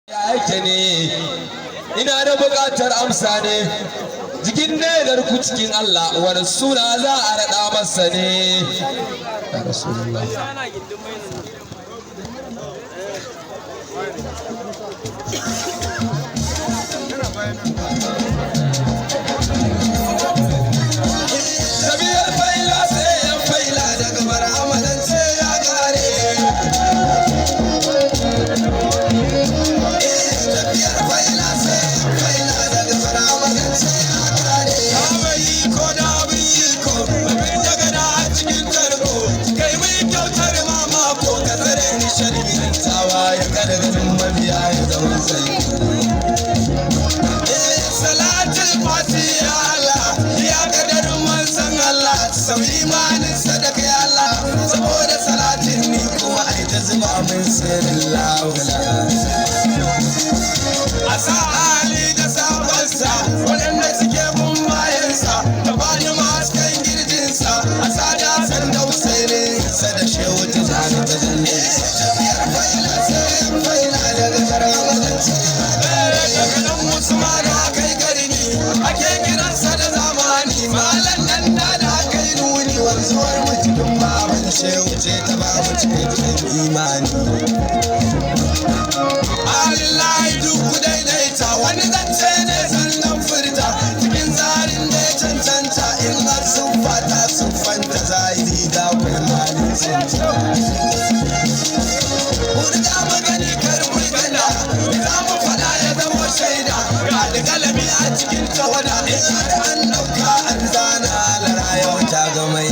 yake ne ina da buƙatar amsa ne jikin nedar ku cikin Allah wani suna za a raɗa masa ne ya rasulullah sabiyar faila sai yan faila daga baramadan sai ya gare sabiyar faila sai yan faila daga baramadan sai ya gare kamayi ko da biyi ko babin daga da a cikin tarko kai mai kyautar mama ko ka tsare ni sharhin tawa ya gargadin mabiya ya zama sai salatul fatiha Allah ya kadarin manzon Allah sau imanin sadaka ya Allah saboda salatin ni kuma ai ta zuba min sirrin laula a sa ali da sabansa waɗanda suke bin bayansa da bani maskan girjinsa a sa da san da usairinsa da shehu ta zane ta zanne jami'ar faila sai faila daga karamadanci daga ɗan musulmana ake kiransa da zamani malan nan da aka yi nuni wanzuwar mutumin baban shehu ce ta babu cikakken imani alillahi duk daidaita wani zance ne sannan furta cikin tsarin da ya cancanta in har sun fata sun fanta zahiri da kwai malin cinta burga magani karbi gada za mu fada ya zama shaida ga da galami a cikin tawada in har an dauka an zana lara yau ta ga mai